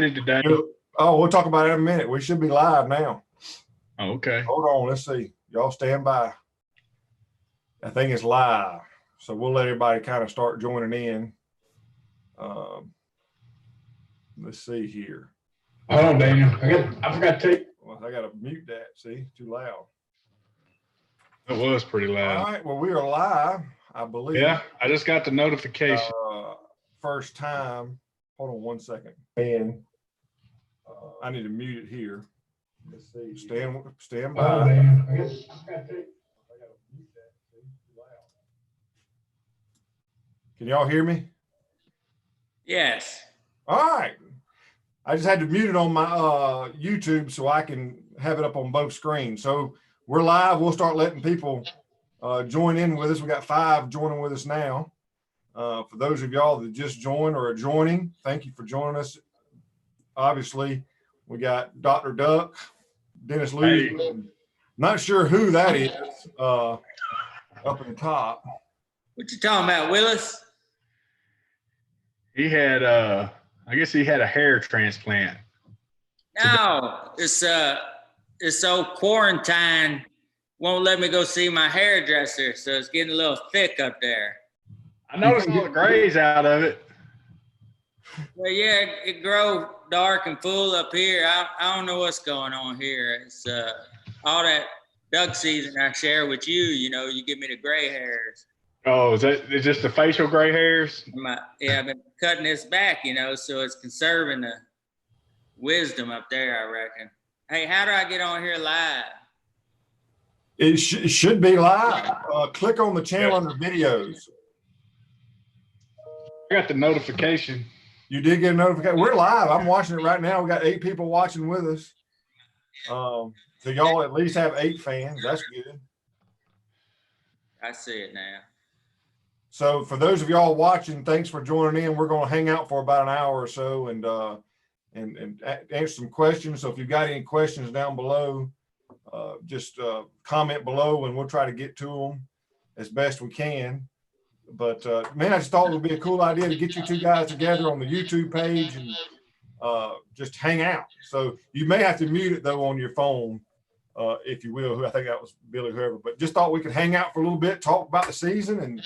it today? Oh, we'll talk about it in a minute. We should be live now. Oh, okay. Hold on. Let's see. Y'all stand by. I think it's live. So we'll let everybody kind of start joining in. Let's see here. Hold on, Daniel. I forgot to take. Well, I got to mute that. See, too loud. It was pretty loud. All right. Well, we are live, I believe. Yeah, I just got the notification. First time. Hold on 1 second. And I need to mute it here. Let's see. Stand by. Oh, Daniel. I got to take. Can y'all hear me? Yes. All right. I just had to mute it on my YouTube so I can have it up on both screens. So we're live. We'll start letting people join in with us. We got 5 joining with us now. For those of y'all that just joined or are joining, thank you for joining us. Obviously, we got Dr. Duck, Dennis Lee. Hey. Not sure who that is up at the top. What you talking about, Willis? He had, I guess he had a hair transplant. No, this old quarantine won't let me go see my hairdresser, so it's getting a little thick up there. I noticed all the grays out of it. Well, yeah, it grow dark and full up here. I don't know what's going on here. It's all that duck season I share with you. You know, you give me the gray hairs. Oh, is just the facial gray hairs? Yeah, I've been cutting this back, you know, so it's conserving the wisdom up there, I reckon. Hey, how do I get on here live? It should be live. Click on the channel under videos. I got the notification. You did get a notification. We're live. I'm watching it right now. We got 8 people watching with us. So y'all at least have 8 fans. That's good. I see it now. So for those of y'all watching, thanks for joining in. We're going to hang out for about an hour or so and answer some questions. So if you've got any questions down below, just comment below and we'll try to get to them as best we can. But man, I just thought it would be a cool idea to get you 2 guys together on the YouTube page and just hang out. So you may have to mute it though on your phone, if you will. I think that was Billy, whoever. But just thought we could hang out for a little bit, talk about the season, and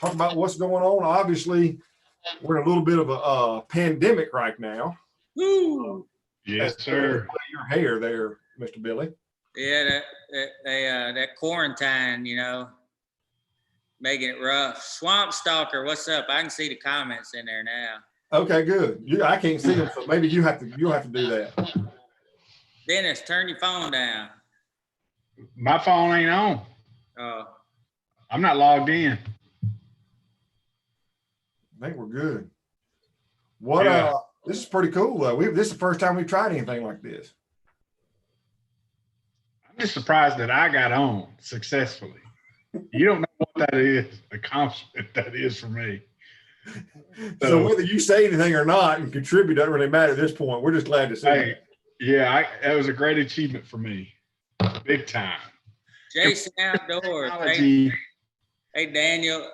talk about what's going on. Obviously, we're in a little bit of a pandemic right now. Woo! Yes, sir. Your hair there, Mr. Billy. Yeah, that quarantine, you know, making it rough. Swamp Stalker, what's up? I can see the comments in there now. Okay, good. I can't see them, so maybe you'll have to do that. Dennis, turn your phone down. My phone ain't on. Oh. I'm not logged in. I think we're good. What? Yeah. This is pretty cool though. This is the first time we've tried anything like this. I'm just surprised that I got on successfully. You don't know what that is, accomplishment that is for me. So whether you say anything or not and contribute doesn't really matter at this point. We're just glad to see you. Yeah, that was a great achievement for me. Big time. Jason Outdoors. Hey, Daniel,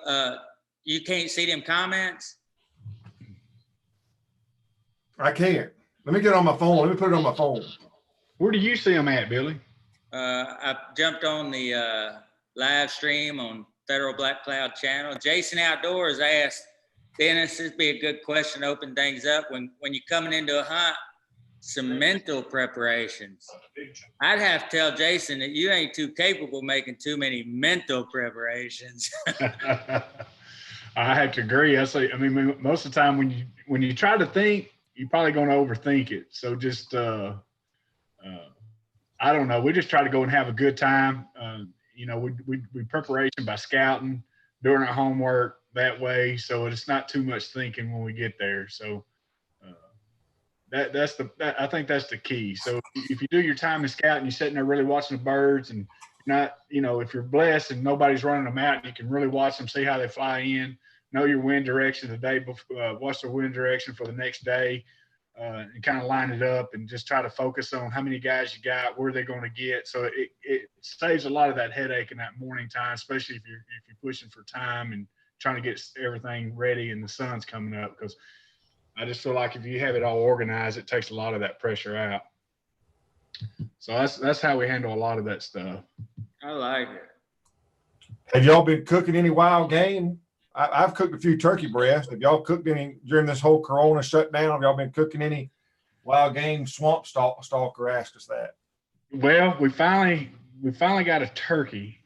you can't see them comments? I can't. Let me get on my phone. Let me put it on my phone. Where do you see them at, Billy? I jumped on the live stream on Federal Black Cloud channel. Jason Outdoors asked, Dennis, this would be a good question to open things up. When you're coming into a hunt, some mental preparations. I'd have to tell Jason that you ain't too capable making too many mental preparations. I have to agree. I mean, most of the time when you try to think, you're probably going to overthink it. So just, I don't know. We just try to go and have a good time. You know, we preparation by scouting, doing our homework that way. So it's not too much thinking when we get there. So I think that's the key. So if you do your time in scouting, you're sitting there really watching the birds and you're not, you know, if you're blessed and nobody's running them out, you can really watch them, see how they fly in, know your wind direction the day before, watch the wind direction for the next day, and kind of line it up and just try to focus on how many guys you got, where they're going to get. So it saves a lot of that headache in that morning time, especially if you're pushing for time and trying to get everything ready and the sun's coming up, because I just feel like if you have it all organized, it takes a lot of that pressure out. So that's how we handle a lot of that stuff. I like it. Have y'all been cooking any wild game? I've cooked a few turkey breasts. Have y'all cooked any during this whole Corona shutdown? Have y'all been cooking any wild game? Swamp Stalker asked us that. Well, we finally got a turkey.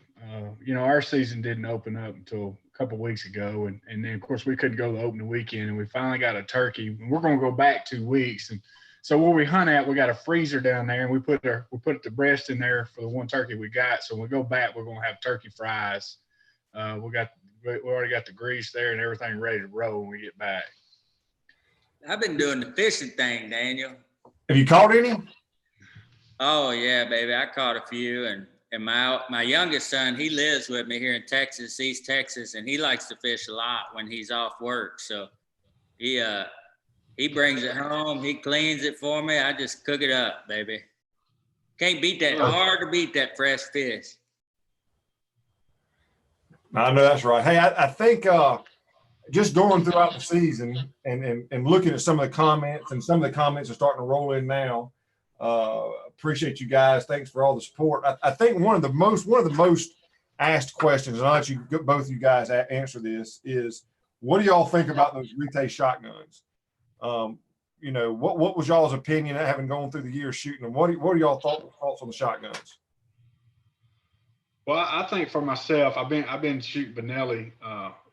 Our season didn't open up until a couple of weeks ago, and then of course we couldn't go the opening weekend, and we finally got a turkey. We're going to go back 2 weeks, and so where we hunt at, we got a freezer down there, and we put the breast in there for the one turkey we got. So when we go back, we're going to have turkey fries. We already got the grease there and everything ready to roll when we get back. I've been doing the fishing thing, Daniel. Have you caught any? Oh yeah, baby. I caught a few, and my youngest son, he lives with me here in Texas, East Texas, and he likes to fish a lot when he's off work. So he brings it home, he cleans it for me. I just cook it up, baby. Can't beat that. Hard to beat that fresh fish. I know that's right. Hey, I think just going throughout the season and looking at some of the comments, and some of the comments are starting to roll in now. Appreciate you guys. Thanks for all the support. I think one of the most asked questions, and I'll let you both of you guys answer this, is what do y'all think about those Rite shotguns? What was y'all's opinion having gone through the years shooting them? What are y'all thoughts on the shotguns? Well, I think for myself, I've been shooting Benelli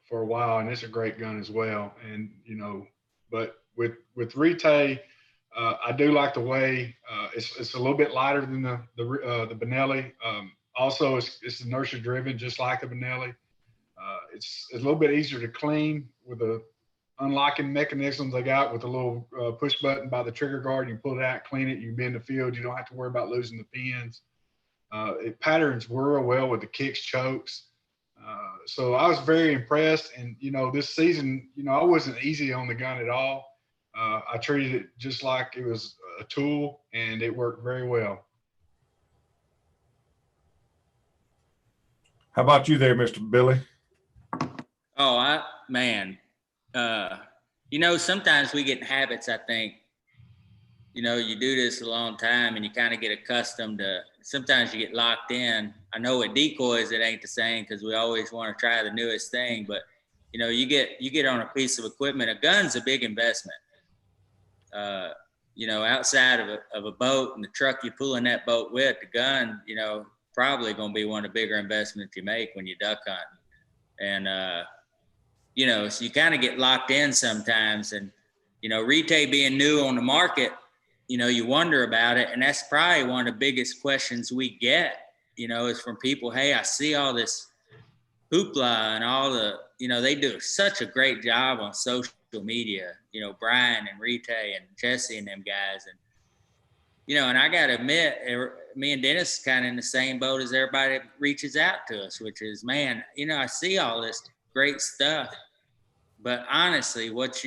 for a while, and it's a great gun as well. And but with Rite, I do like the way it's a little bit lighter than the Benelli. Also, it's inertia driven, just like the Benelli. It's a little bit easier to clean with the unlocking mechanisms they got with a little push button by the trigger guard. You pull it out, clean it, you can be in the field. You don't have to worry about losing the pins. It patterns real well with the kicks, chokes. So I was very impressed. And, this season, I wasn't easy on the gun at all. I treated it just like it was a tool, and it worked very well. How about you there, Mr. Billy? Oh, sometimes we get in habits, I think. You do this a long time and you kind of get accustomed to, sometimes you get locked in. I know with decoys, it ain't the same because we always want to try the newest thing, but you get on a piece of equipment. A gun's a big investment. Outside of a boat and the truck you're pulling that boat with, the gun, probably going to be one of the bigger investments you make when you duck hunting. And, so you kind of get locked in sometimes. And, Rite being new on the market, you wonder about it. And that's probably one of the biggest questions we get, is from people, hey, I see all this hoopla and all the, they do such a great job on social media, Brian and Rite and Jesse and them guys. And, and I got to admit, me and Dennis kind of in the same boat as everybody that reaches out to us, which is, man, I see all this great stuff, but honestly, what's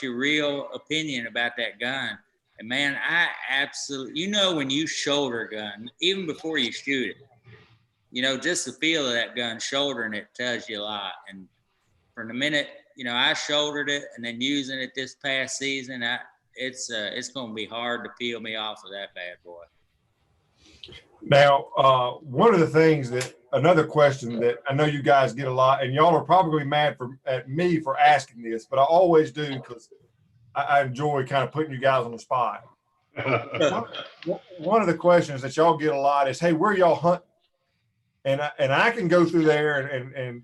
your real opinion about that gun? And man, I absolutely, when you shoulder a gun, even before you shoot it, just the feel of that gun shouldering it tells you a lot. And from the minute, I shouldered it and then using it this past season, it's going to be hard to peel me off of that bad boy. Now, one of the things another question that I know you guys get a lot, and y'all are probably mad at me for asking this, but I always do because I enjoy kind of putting you guys on the spot. One of the questions that y'all get a lot is, hey, where y'all hunting? And I can go through there and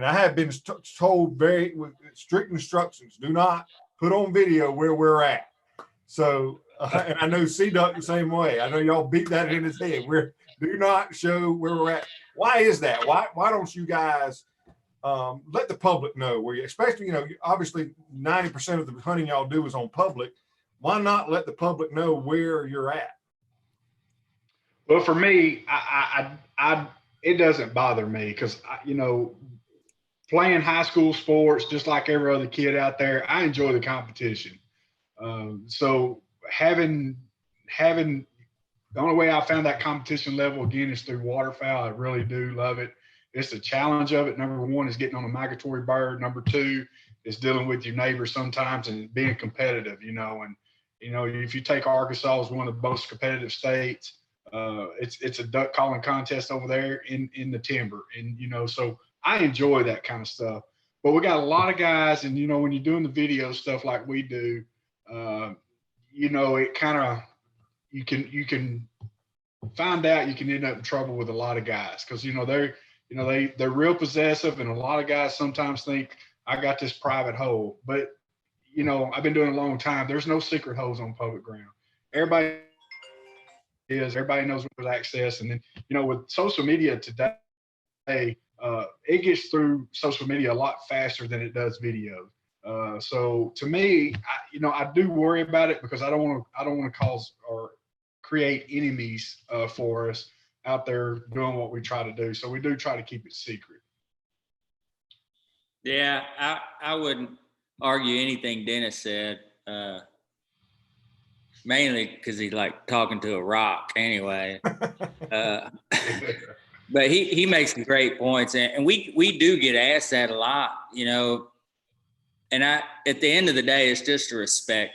I have been told very with strict instructions, do not put on video where we're at. So, and I know C-Duck the same way. I know y'all beat that in his head. Do not show where we're at. Why is that? Why don't you guys let the public know where you, especially, obviously 90% of the hunting y'all do is on public. Why not let the public know where you're at? Well, for me, it doesn't bother me because, playing high school sports, just like every other kid out there, I enjoy the competition. So having the only way I found that competition level again is through waterfowl. I really do love it. It's the challenge of it. Number one is getting on a migratory bird. Number two is dealing with your neighbors sometimes and being competitive, and if you take Arkansas as one of the most competitive states, it's a duck calling contest over there in the timber, and so I enjoy that kind of stuff. But we got a lot of guys, and when you're doing the video stuff like we do, it kind of you can find out you can end up in trouble with a lot of guys because they're real possessive, and a lot of guys sometimes think I got this private hole, but I've been doing it a long time. There's no secret holes on public ground. Everybody knows what access, and then with social media today, it gets through social media a lot faster than it does video. So to me, I do worry about it because I don't want to cause or create enemies for us out there doing what we try to do. So we do try to keep it secret. Yeah, I wouldn't argue anything Dennis said, mainly because he's like talking to a rock anyway. But he makes some great points, and we do get asked that a lot, and at the end of the day, it's just a respect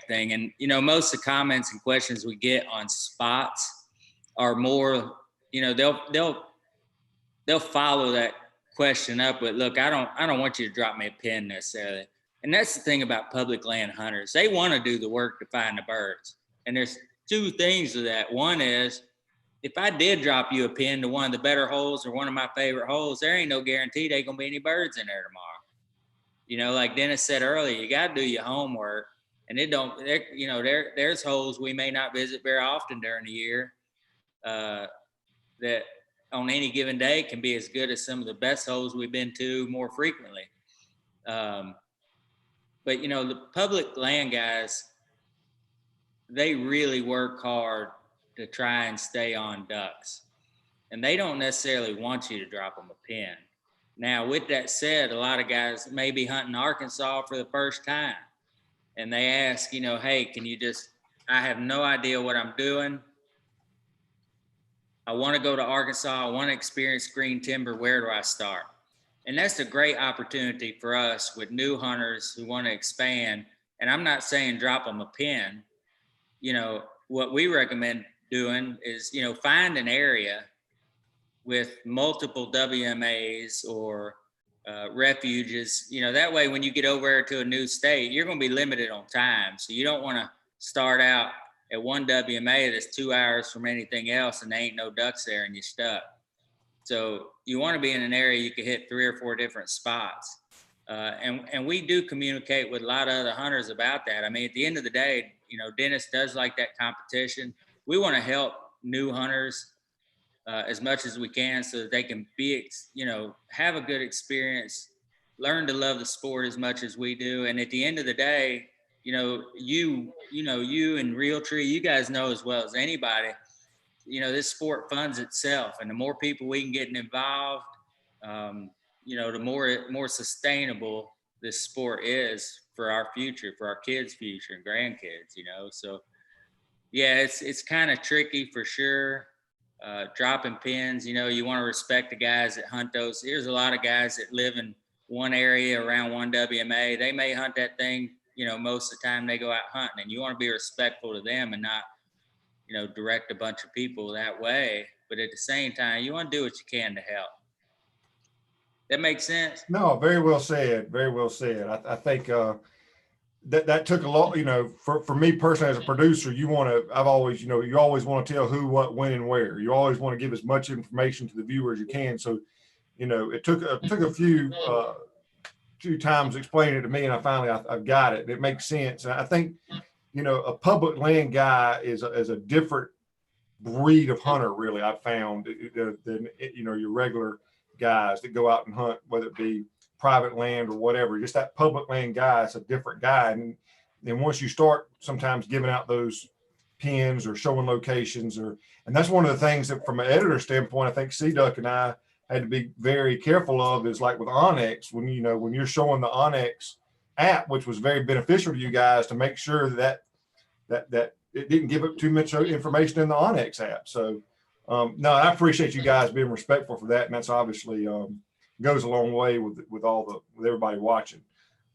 thing. And, most of the comments and questions we get on spots are more, they'll follow that question up with, look, I don't want you to drop me a pin necessarily. And that's the thing about public land hunters. They want to do the work to find the birds. And there's two things to that. One is, if I did drop you a pin to one of the better holes or one of my favorite holes, there ain't no guarantee there's going to be any birds in there tomorrow. Like Dennis said earlier, you got to do your homework. And there's holes we may not visit very often during the year that on any given day can be as good as some of the best holes we've been to more frequently. But the public land guys, they really work hard to try and stay on ducks, and they don't necessarily want you to drop them a pin. Now, with that said, a lot of guys may be hunting Arkansas for the first time, and they ask, hey, can you I have no idea what I'm doing. I want to go to Arkansas. I want to experience green timber. Where do I start? And that's a great opportunity for us with new hunters who want to expand. And I'm not saying drop them a pin. What we recommend doing is, find an area with multiple WMAs or refuges. That way, when you get over to a new state, you're going to be limited on time. So you don't want to start out at one WMA that's 2 hours from anything else and there ain't no ducks there and you're stuck. So you want to be in an area you can hit 3 or 4 different spots. And we do communicate with a lot of other hunters about that. I mean, at the end of the day, Dennis does like that competition. We want to help new hunters as much as we can so that they can have a good experience, learn to love the sport as much as we do. And at the end of the day, you and Realtree, you guys know as well as anybody, this sport funds itself, and the more people we can get involved, the more sustainable this sport is for our future, for our kids' future and grandkids, So yeah, it's kind of tricky for sure. Dropping pins, you want to respect the guys that hunt those. There's a lot of guys that live in one area around one WMA. They may hunt that thing, most of the time they go out hunting, and you want to be respectful to them and not, direct a bunch of people that way. But at the same time, you want to do what you can to help. That makes sense? No, very well said. Very well said. I think that took a lot, for me personally as a producer, I've always, you always want to tell who, what, when, and where. You always want to give as much information to the viewer as you can. So, it took a few times explaining it to me, and I've got it. It makes sense. And I think, a public land guy is a different breed of hunter, really, I've found, than your regular guys that go out and hunt, whether it be private land or whatever. Just that public land guy is a different guy. And then once you start sometimes giving out those pins or showing locations, and that's one of the things that from an editor standpoint, I think C-Duck and I had to be very careful of, is like with Onyx, when you're showing the Onyx app, which was very beneficial to you guys, to make sure that it didn't give up too much information in the Onyx app. So no, I appreciate you guys being respectful for that. And that's obviously goes a long way with everybody watching.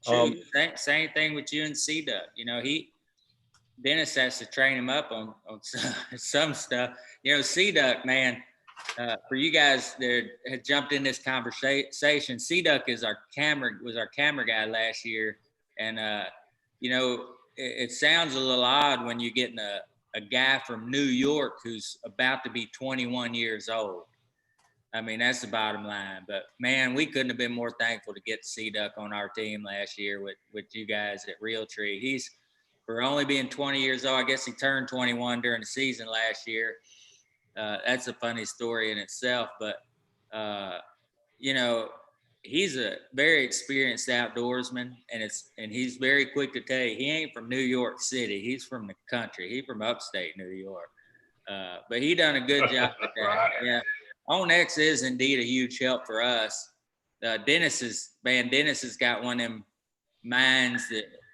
True. Same thing with you and C-Duck. You know, Dennis has to train him up on some stuff. You know, C-Duck, man, for you guys that had jumped in this conversation, C-Duck was our camera guy last year. And, you know, it sounds a little odd when you're getting a guy from New York who's about to be 21 years old. I mean, that's the bottom line. But, man, we couldn't have been more thankful to get C-Duck on our team last year with you guys at Realtree. For only being 20 years old, I guess he turned 21 during the season last year. That's a funny story in itself. But, you know, he's a very experienced outdoorsman, and he's very quick to tell you he ain't from New York City. He's from the country. He's from upstate New York. But he done a good job with that. Right. Yeah. OnX is indeed a huge help for us. Dennis has got one of them minds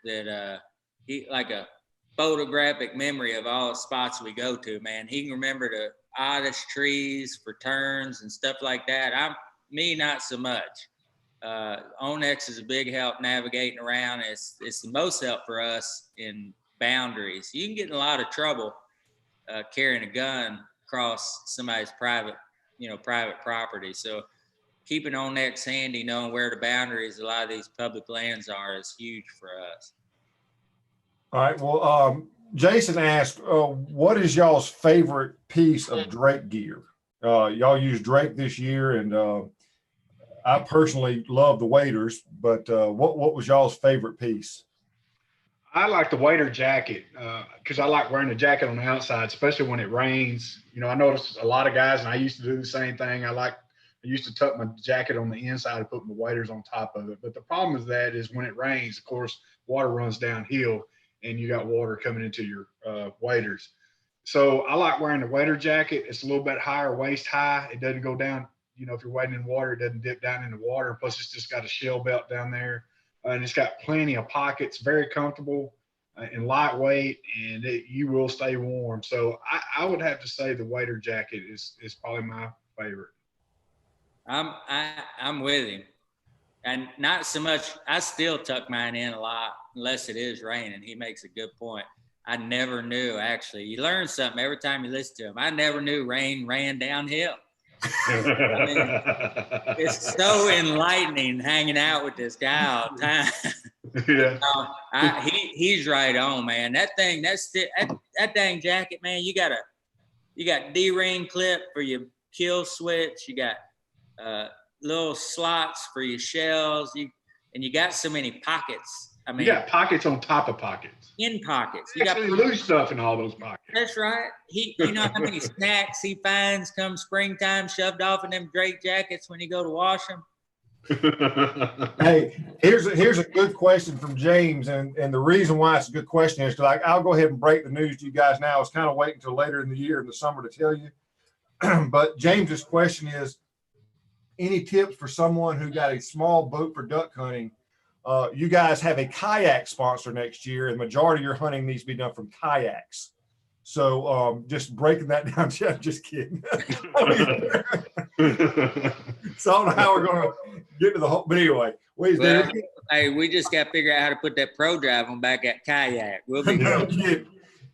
that he like a photographic memory of all the spots we go to, man. He can remember the oddest trees for turns and stuff like that. Me, not so much. OnX is a big help navigating around. It's the most help for us in boundaries. You can get in a lot of trouble carrying a gun across somebody's private property. So keeping OnX handy, knowing where the boundaries of a lot of these public lands are, is huge for us. All right. Well, Jason asked, what is y'all's favorite piece of Drake gear? Y'all used Drake this year, and I personally love the waders, but what was y'all's favorite piece? I like the wader jacket because I like wearing the jacket on the outside, especially when it rains. You know, I noticed a lot of guys, and I used to do the same thing. I used to tuck my jacket on the inside and put my waders on top of it. But the problem with that is when it rains, of course, water runs downhill, and you got water coming into your waders. So I like wearing the wader jacket. It's a little bit higher waist high. It doesn't go down. You know, if you're wading in water, it doesn't dip down in the water. Plus, it's just got a shell belt down there. And it's got plenty of pockets, very comfortable and lightweight, and you will stay warm. So I would have to say the wader jacket is probably my favorite. I'm with him, and not so much. I still tuck mine in a lot unless it is raining. He makes a good point. I never knew, actually. You learn something every time you listen to him. I never knew rain ran downhill. I mean, it's so enlightening hanging out with this guy all the time. Yeah. He's right on, man. That dang jacket, man. You got D-ring clip for your kill switch. You got little slots for your shells. And you got so many pockets. I mean, you got pockets on top of pockets. In pockets. You actually lose stuff in all those pockets. That's right. You know how many snacks he finds come springtime shoved off in them Drake jackets when you go to wash them? Hey, here's a good question from James, and the reason why it's a good question is because I'll go ahead and break the news to you guys now. I was kind of waiting until later in the year in the summer to tell you. But James's question is, any tips for someone who got a small boat for duck hunting? You guys have a kayak sponsor next year, and the majority of your hunting needs to be done from kayaks. So just breaking that down, Jeff, just kidding. So I don't know how we're going to get to the whole, but anyway. We just got to figure out how to put that pro drive on back at kayak. We'll be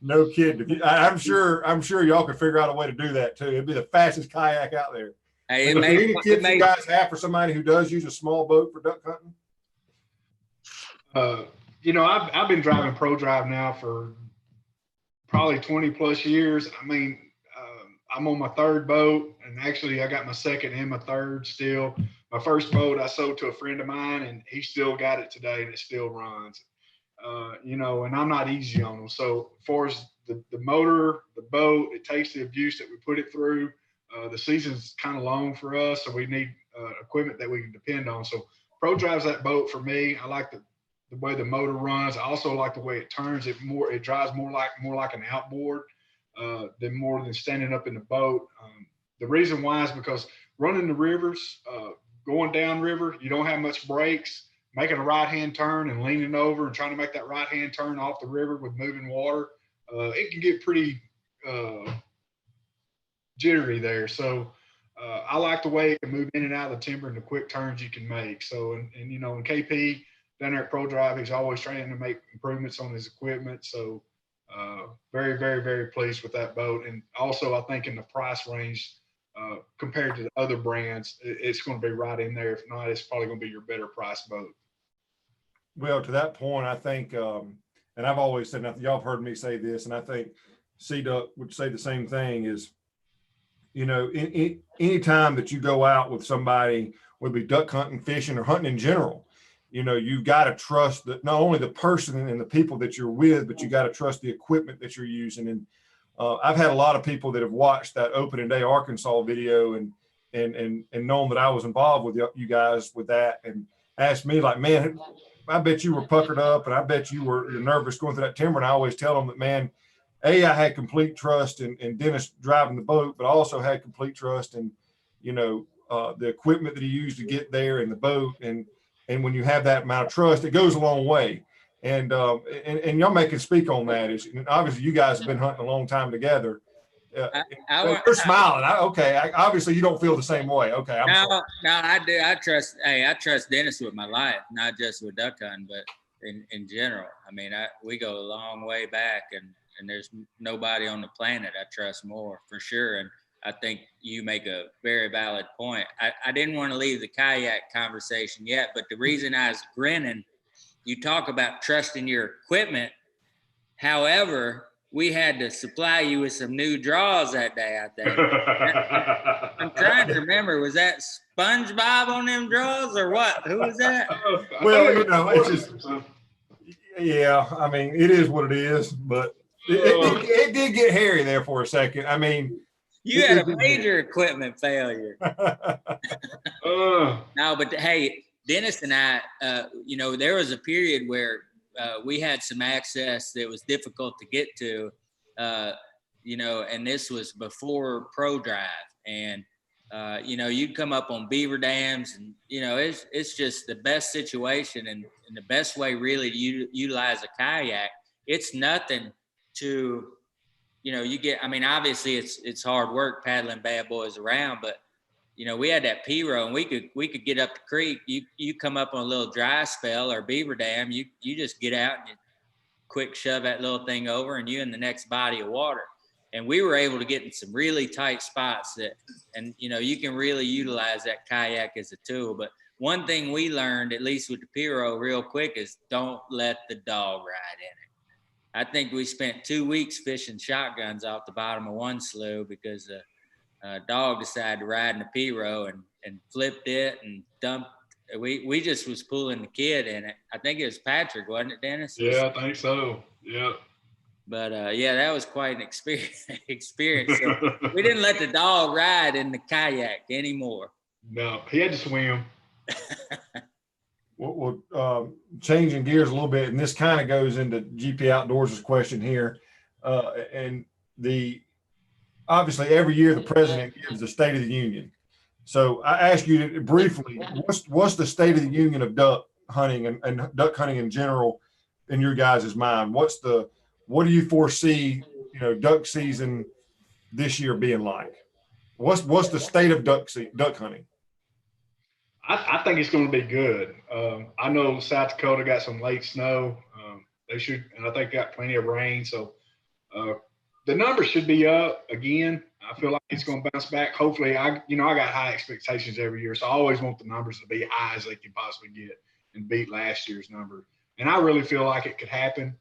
no kidding. I'm sure y'all can figure out a way to do that too. It'd be the fastest kayak out there. Hey, any tips you guys have for somebody who does use a small boat for duck hunting? You know, I've been driving pro drive now for probably 20 plus years. I mean, I'm on my third boat, and actually I got my second and my third still. My first boat I sold to a friend of mine, and he still got it today, and it still runs. You know, and I'm not easy on them. So as far as the motor, the boat, it takes the abuse that we put it through. The season's kind of long for us, so we need equipment that we can depend on. So pro drives that boat for me. I like the way the motor runs. I also like the way it turns. It drives more like an outboard than standing up in the boat. The reason why is because running the rivers, going down river, you don't have much brakes. Making a right-hand turn and leaning over and trying to make that right-hand turn off the river with moving water, it can get pretty jittery there. So I like the way it can move in and out of the timber and the quick turns you can make. So, and you know, in KP down there at Pro Drive, he's always trying to make improvements on his equipment. So, very, very, very pleased with that boat. And also, I think in the price range compared to the other brands, it's going to be right in there. If not, it's probably going to be your better price boat. Well, to that point, I think, and I've always said, and y'all have heard me say this, and I think C-Duck would say the same thing is, you know, any time that you go out with somebody, whether it be duck hunting, fishing, or hunting in general, you know, you got to trust that not only the person and the people that you're with, but you got to trust the equipment that you're using. And I've had a lot of people that have watched that opening day Arkansas video and known that I was involved with you guys with that, and asked me like, man, I bet you were puckered up, and I bet you're nervous going through that timber. And I always tell them that, man, I had complete trust in Dennis driving the boat, but I also had complete trust in, you know, the equipment that he used to get there in the boat. And when you have that amount of trust, it goes a long way. And y'all may can speak on that. Is obviously you guys have been hunting a long time together. You're smiling. Obviously you don't feel the same way. Okay. No, I do. I trust Dennis with my life, not just with duck hunting, but in general. I mean, we go a long way back, and there's nobody on the planet I trust more, for sure. And I think you make a very valid point. I didn't want to leave the kayak conversation yet, but the reason I was grinning, you talk about trusting your equipment. However, we had to supply you with some new draws that day, I think. I'm trying to remember, was that SpongeBob on them draws or what? Who was that? Well, you know, it's just, yeah, I mean, it is what it is, but it did get hairy there for a second. I mean, you had a major equipment failure. No, but hey, Dennis and I, you know, there was a period where we had some access that was difficult to get to, you know, and this was before Pro Drive. And, you know, you'd come up on beaver dams, and, you know, it's just the best situation and the best way really to utilize a kayak. It's nothing to, you know, I mean, obviously it's hard work paddling bad boys around, but, you know, we had that P-row, and we could get up the creek. You come up on a little dry spell or beaver dam, you just get out and you quick shove that little thing over, and you in the next body of water. And we were able to get in some really tight spots and you know, you can really utilize that kayak as a tool. But one thing we learned, at least with the P-row real quick, is don't let the dog ride in it. I think we spent 2 weeks fishing shotguns off the bottom of one slough because dog decided to ride in the P-row and flipped it and dumped. We just was pulling the kid in it. I think it was Patrick, wasn't it, Dennis? Yeah, I think so. Yeah. But yeah, that was quite an experience. So we didn't let the dog ride in the kayak anymore. No, he had to swim. Well, changing gears a little bit, and this kind of goes into GP Outdoors' question here, and obviously every year the president gives the State of the Union. So I ask you to briefly, what's the State of the Union of duck hunting and duck hunting in general in your guys' mind? What do you foresee, you know, duck season this year being like? What's the state of duck hunting? I think it's going to be good. I know South Dakota got some late snow. They should, and I think got plenty of rain. So the numbers should be up again. I feel like it's going to bounce back. Hopefully, I got high expectations every year, so I always want the numbers to be high as they can possibly get and beat last year's number. And I really feel like it could happen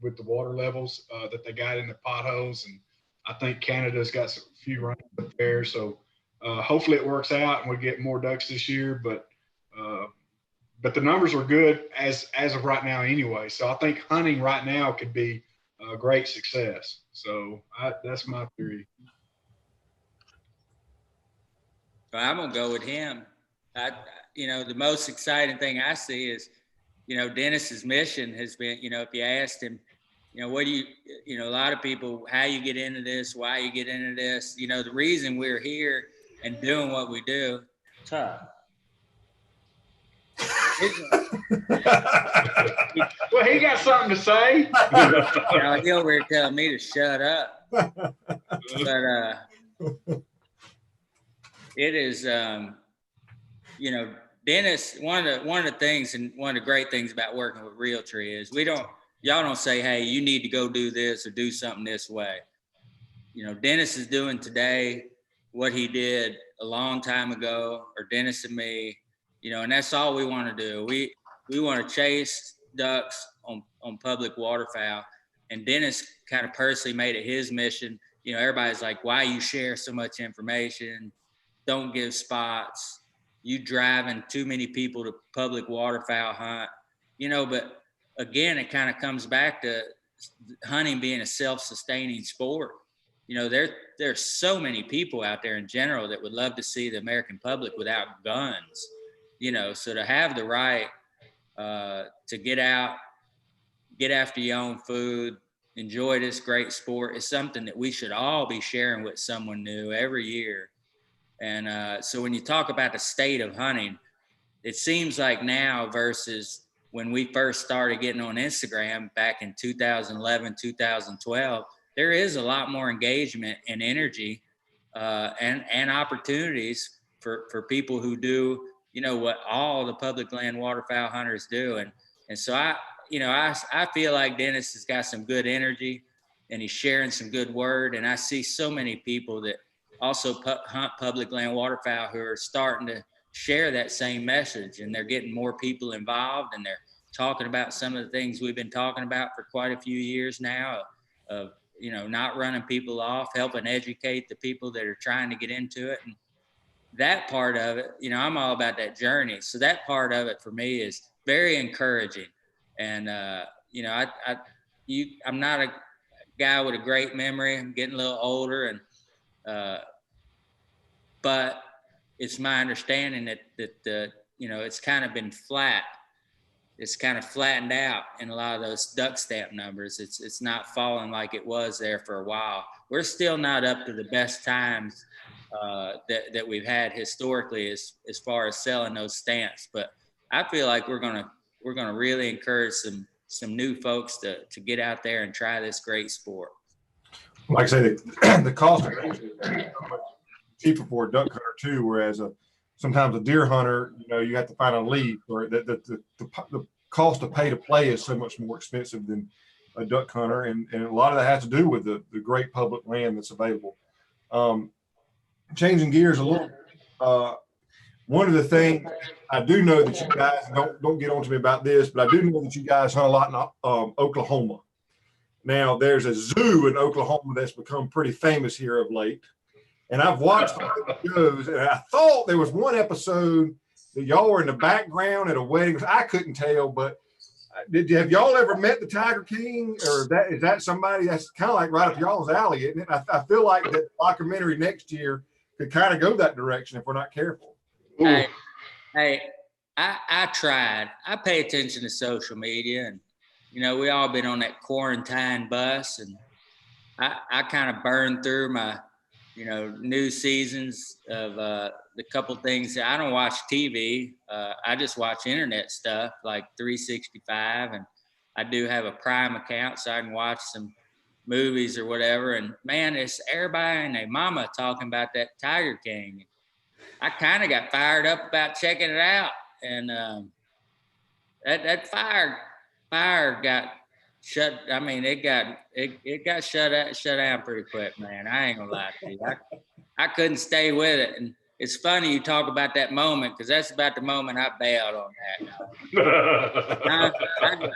with the water levels that they got in the potholes. And I think Canada's got a few rains up there, so hopefully it works out and we get more ducks this year. But the numbers are good as of right now anyway. So I think hunting right now could be a great success. So that's my theory. I'm gonna go with him. You know, the most exciting thing I see is, you know, Dennis's mission has been, you know, if you asked him, you know, what do you know, a lot of people, how you get into this, why you get into this, you know, the reason we're here and doing what we do. Tough. Well, he got something to say. You know, he over here telling me to shut up. But it is, you know, Dennis, one of the things and one of the great things about working with Realtree is y'all don't say, hey, you need to go do this or do something this way. You know, Dennis is doing today what he did a long time ago, or Dennis and me, you know, and that's all we want to do. We want to chase ducks on public waterfowl. And Dennis kind of personally made it his mission. You know, everybody's like, why you share so much information? Don't give spots. You driving too many people to public waterfowl hunt, you know, but again, it kind of comes back to hunting being a self-sustaining sport. You know, there's so many people out there in general that would love to see the American public without guns, you know, so to have the right to get out, get after your own food, enjoy this great sport is something that we should all be sharing with someone new every year. And so when you talk about the state of hunting, it seems like now versus when we first started getting on Instagram back in 2011, 2012, there is a lot more engagement and energy and opportunities for people who do, you know, what all the public land waterfowl hunters do. And so I feel like Dennis has got some good energy and he's sharing some good word. And I see so many people that also hunt public land waterfowl who are starting to share that same message, and they're getting more people involved, and they're talking about some of the things we've been talking about for quite a few years now of you know, not running people off, helping educate the people that are trying to get into it. And that part of it, you know, I'm all about that journey. So that part of it for me is very encouraging. And, you know, I'm not a guy with a great memory. I'm getting a little older, and, but it's my understanding that you know, it's kind of been flat. It's kind of flattened out in a lot of those duck stamp numbers. It's not falling like it was there for a while. We're still not up to the best times that we've had historically as far as selling those stamps. But I feel like we're gonna really encourage some new folks to get out there and try this great sport. Like I say, the cost of is cheaper for a duck hunter too, whereas sometimes a deer hunter, you know, you have to find a lead, or the cost to pay to play is so much more expensive than a duck hunter, and a lot of that has to do with the great public land that's available. Changing gears a little, one of the things I do know that you guys don't get on to me about this, but I do know that you guys hunt a lot in Oklahoma. Now, there's a zoo in Oklahoma that's become pretty famous here of late. And I've watched the shows, and I thought there was one episode that y'all were in the background at a wedding. I couldn't tell, but have y'all ever met the Tiger King, or is that somebody that's kind of like right up y'all's alley, isn't it? I feel like that documentary next year could kind of go that direction if we're not careful. Hey, I tried. I pay attention to social media, and you know, we all been on that quarantine bus, and I kind of burned through my, you know, new seasons of the couple things. I don't watch TV. I just watch internet stuff like 365, and I do have a Prime account so I can watch some movies or whatever. And man, it's everybody and their mama talking about that Tiger King. I kind of got fired up about checking it out, and that fire got shut. I mean, it got shut down pretty quick, man. I ain't gonna lie to you. I couldn't stay with it. And it's funny you talk about that moment, because that's about the moment I bailed on that.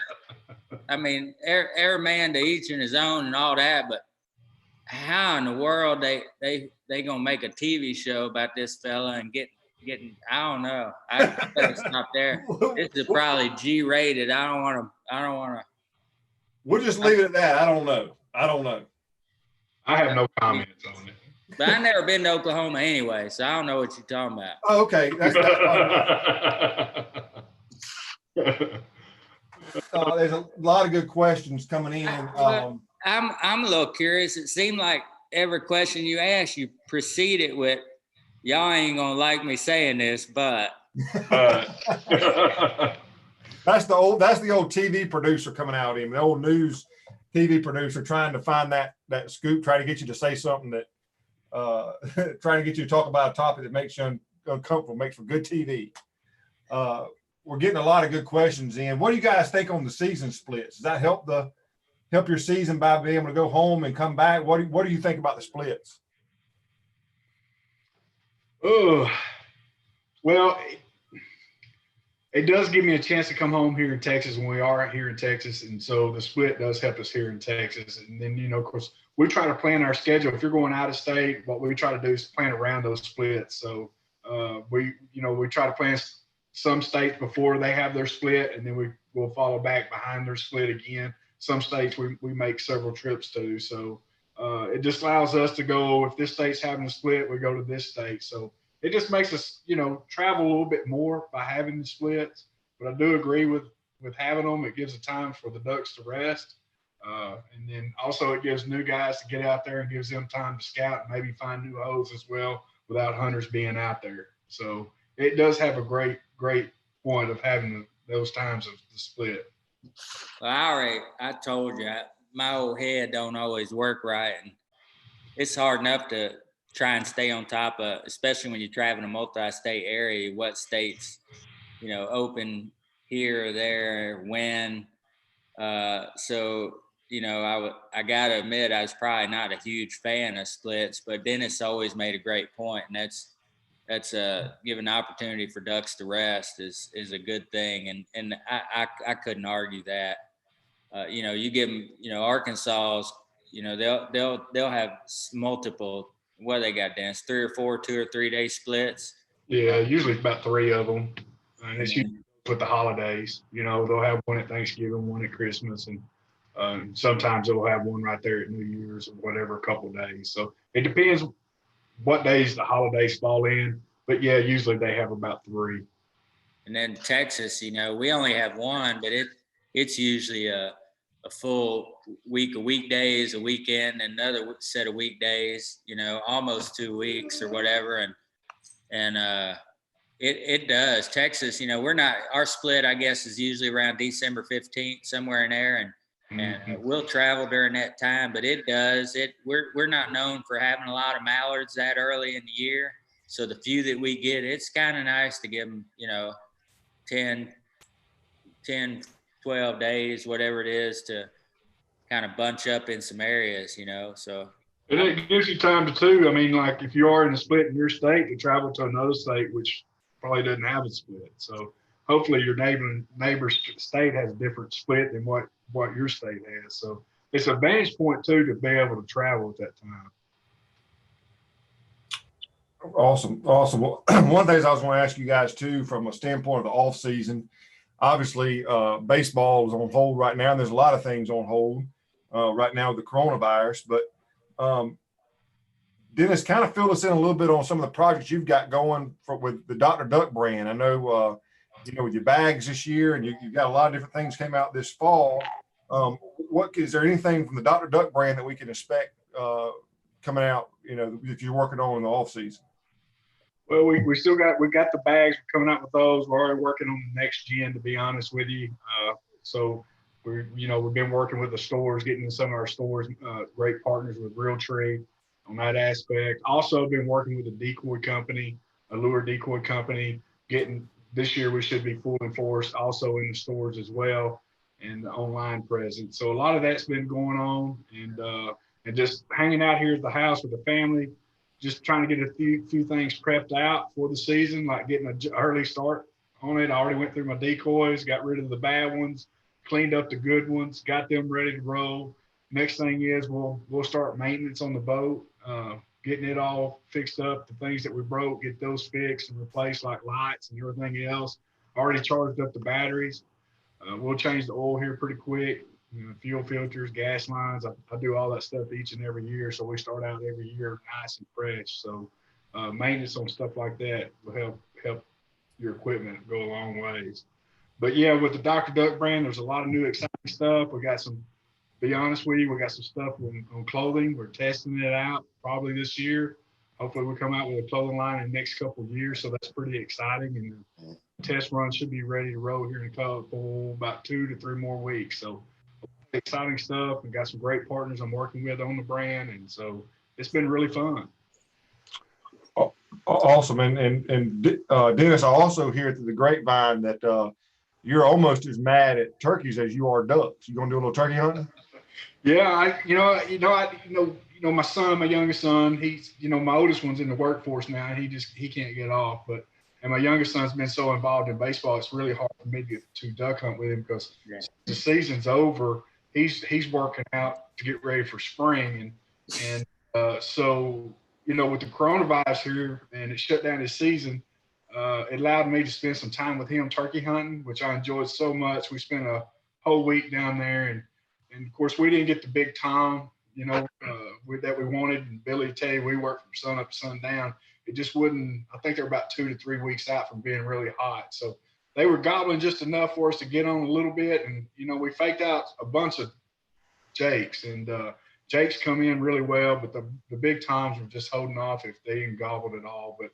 I mean, every man to each in his own and all that, but how in the world they gonna make a TV show about this fella and getting, I don't know. I better stop there. This is probably G-rated. I don't want to. We'll just leave it at that. I don't know. I have no comments on it. But I've never been to Oklahoma anyway, so I don't know what you're talking about. Oh, okay. That's there's a lot of good questions coming in. I'm a little curious. It seemed like every question you asked, you preceded with, y'all ain't gonna like me saying this, but. That's the old TV producer coming out in, the old news TV producer trying to find that scoop, try to get you to say something that trying to get you to talk about a topic that makes you uncomfortable, makes for good TV. We're getting a lot of good questions in. What do you guys think on the season splits? Does that help your season by being able to go home and come back? What do you think about the splits? Oh, well, it does give me a chance to come home here in Texas when we are here in Texas. And so the split does help us here in Texas. And then, of course, we try to plan our schedule. If you're going out of state, what we try to do is plan around those splits. So we try to plan some states before they have their split, and then we will follow back behind their split again. Some states we make several trips to. So it just allows us to go, if this state's having a split, we go to this state. So it just makes us, travel a little bit more by having the splits. But I do agree with having them. It gives the time for the ducks to rest. And then also it gives new guys to get out there and gives them time to scout and maybe find new holes as well without hunters being out there. So it does have a great point of having those times of the split. Well, I told you, my old head don't always work right. And it's hard enough to try and stay on top of, especially when you're traveling a multi-state area, what states, open here or there, when. So, I got to admit, I was probably not a huge fan of splits, but Dennis always made a great point, and that's giving opportunity for ducks to rest is a good thing. And I couldn't argue that. You give them, Arkansas's, they'll have multiple, what they got, Dennis, 3 or 4, 2 or 3 day splits. Yeah, usually it's about 3 of them. And it's usually with the holidays. They'll have one at Thanksgiving, one at Christmas, and sometimes they'll have one right there at New Year's or whatever, a couple of days. So it depends what days the holidays fall in. But yeah, usually they have about 3. And then Texas, we only have one, but it's usually a full week of weekdays, a weekend, another set of weekdays, almost 2 weeks or whatever. And it does. Texas, our split, I guess, is usually around December 15th, somewhere in there. And we'll travel during that time, but we're not known for having a lot of mallards that early in the year. So the few that we get, it's kind of nice to give them, 10, 12 days, whatever it is, to kind of bunch up in some areas, so. And it gives you time to too. I mean, like if you are in a split in your state, to travel to another state, which probably doesn't have a split. So hopefully your neighbor's state has a different split than what your state has. So it's a vantage point too to be able to travel at that time. Awesome. Well, one of the things I was going to ask you guys too, from a standpoint of the off season, obviously baseball is on hold right now, and there's a lot of things on hold right now with the coronavirus. But Dennis, kind of fill us in a little bit on some of the projects you've got going with the Dr. Duck brand. I know, with your bags this year, and you've got a lot of different things came out this fall. Is there anything from the Dr. Duck brand that we can expect coming out, if you're working on in the off season? Well, we got the bags. We're coming out with those. We're already working on the next gen, to be honest with you. So we've been working with the stores, getting in some of our stores, great partners with Realtree on that aspect. Also been working with a decoy company, a lure decoy company. This year we should be full enforced also in the stores as well, and the online presence. So a lot of that's been going on, and just hanging out here at the house with the family, just trying to get a few things prepped out for the season, like getting an early start on it. I already went through my decoys, got rid of the bad ones, cleaned up the good ones, got them ready to roll. Next thing is we'll start maintenance on the boat, getting it all fixed up, the things that we broke, get those fixed and replaced, like lights and everything else. Already charged up the batteries. We'll change the oil here pretty quick. Fuel filters, gas lines. I do all that stuff each and every year. So we start out every year nice and fresh. So maintenance on stuff like that will help your equipment go a long ways. But yeah, with the Dr. Duck brand, there's a lot of new exciting stuff. We got some, be honest with you, we got some stuff on clothing. We're testing it out probably this year. Hopefully we'll come out with a clothing line in the next couple of years. So that's pretty exciting. And the test run should be ready to roll here in a couple, about 2 to 3 more weeks. So exciting stuff, and got some great partners I'm working with on the brand, and so it's been really fun. Awesome. And Dennis, I also hear through the grapevine that you're almost as mad at turkeys as you are ducks. You gonna do a little turkey hunting? Yeah, my son, my youngest son, he's, my oldest one's in the workforce now. He can't get off, and my youngest son's been so involved in baseball, it's really hard for me to get to duck hunt with him because the season's over. He's working out to get ready for spring, so with the coronavirus here and it shut down his season, it allowed me to spend some time with him turkey hunting, which I enjoyed so much. We spent a whole week down there, and of course we didn't get the big tom, that we wanted. And Billy, tell you, we worked from sun up to sundown. It just wouldn't. I think they're about 2 to 3 weeks out from being really hot, so they were gobbling just enough for us to get on a little bit. And we faked out a bunch of jakes, and jakes come in really well, but the big toms were just holding off if they even gobbled at all. But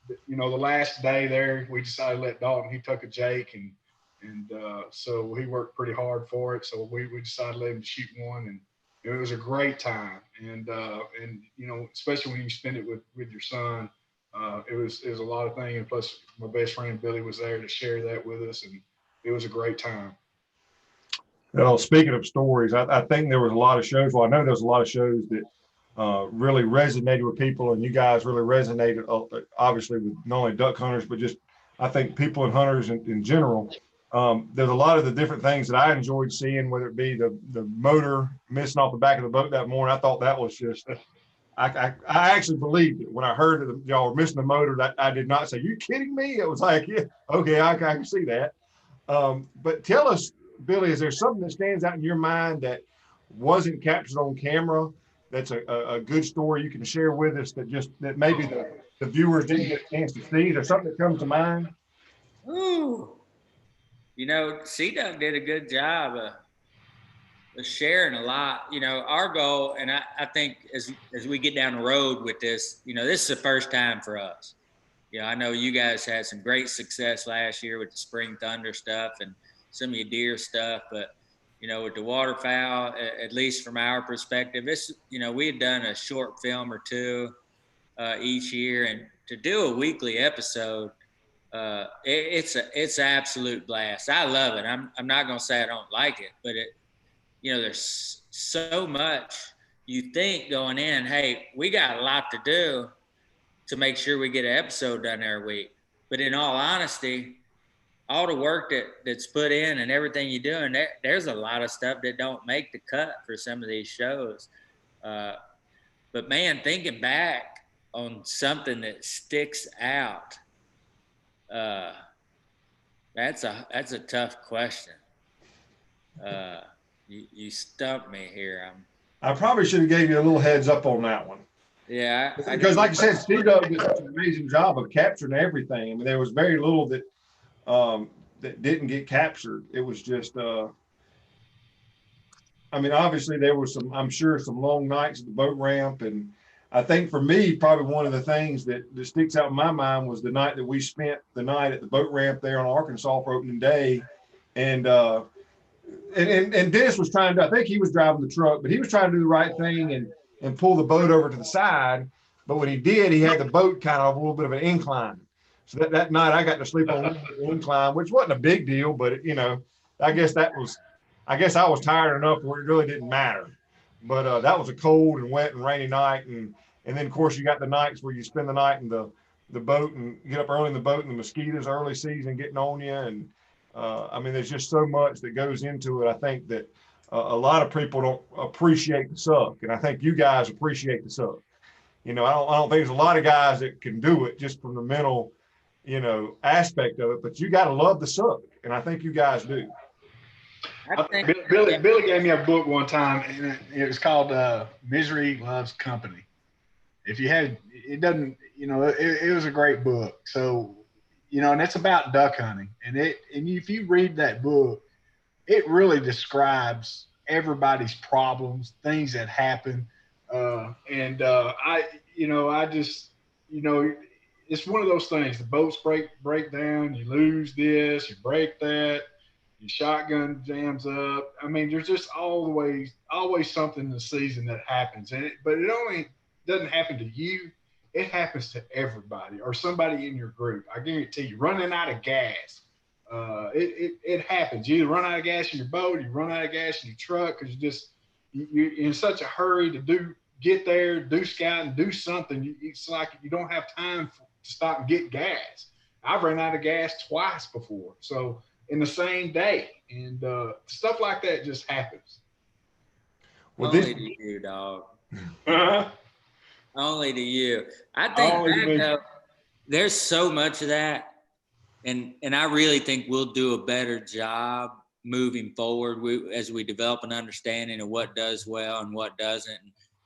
the last day there, we decided to let Dalton. He took a jake, and so he worked pretty hard for it. So we decided to let him shoot one, and it was a great time. And especially when you spend it with your son, it was a lot of things. And plus, my best friend Billy was there to share that with us, and it was a great time. Well, speaking of stories, I think there was a lot of shows. Well, I know there's a lot of shows that really resonated with people, and you guys really resonated, obviously, with not only duck hunters, but just, I think, people and hunters in general. There's a lot of the different things that I enjoyed seeing, whether it be the motor missing off the back of the boat that morning. I thought that was just, I actually believed it when I heard that y'all were missing the motor. That I did not say, "You kidding me?" It was like, yeah, okay, I can see that. But tell us, Billy, is there something that stands out in your mind that wasn't captured on camera that's a good story you can share with us that maybe the viewers didn't get a chance to see? Is there something that comes to mind? Ooh. C-Duck did a good job of sharing a lot. Our goal, and I think as we get down the road with this, this is the first time for us. I know you guys had some great success last year with the Spring Thunder stuff and some of your deer stuff, but with the waterfowl, at least from our perspective, we had done a short film or two each year, and to do a weekly episode, it's an absolute blast. I love it. I'm not gonna say I don't like it, but there's so much you think going in. Hey, we got a lot to do to make sure we get an episode done every week. But in all honesty, all the work that's put in and everything you're doing, there's a lot of stuff that don't make the cut for some of these shows. But man, thinking back on something that sticks out, that's a tough question. You stumped me here. I probably should have gave you a little heads up on that one. Yeah, because like you said, Steve did such an amazing job of capturing everything. I mean, there was very little that didn't get captured. It was just, obviously there was I'm sure some long nights at the boat ramp. And I think for me, probably one of the things that sticks out in my mind was the night that we spent the night at the boat ramp there on Arkansas for opening day. And Dennis was trying to, I think he was driving the truck, but he was trying to do the right thing and pull the boat over to the side. But when he did, he had the boat kind of a little bit of an incline. So that night I got to sleep on the incline, which wasn't a big deal, but I guess I was tired enough where it really didn't matter. But that was a cold and wet and rainy night. And then of course you got the nights where you spend the night in the boat and get up early in the boat and the mosquitoes early season getting on you. And there's just so much that goes into it. I think that a lot of people don't appreciate the suck. And I think you guys appreciate the suck. I don't think there's a lot of guys that can do it just from the mental, aspect of it, but you got to love the suck. And I think you guys do. Billy gave me a book one time, and it was called Misery Loves Company. If you had, it doesn't, it was a great book. So, and it's about duck hunting. And if you read that book, it really describes everybody's problems, things that happen. It's one of those things. The boats break down, you lose this, you break that, your shotgun jams up. There's just always something in the season that happens. But it only doesn't happen to you. it happens to everybody or somebody in your group. I guarantee you, running out of gas. It happens. You either run out of gas in your boat, or you run out of gas in your truck because you're in such a hurry to get there, do scouting, do something. It's like you don't have time to stop and get gas. I've run out of gas twice before, so in the same day, and stuff like that just happens. Well, only to you, dog. Only to you. I think there's so much of that, and I really think we'll do a better job moving forward as we develop an understanding of what does well and what doesn't.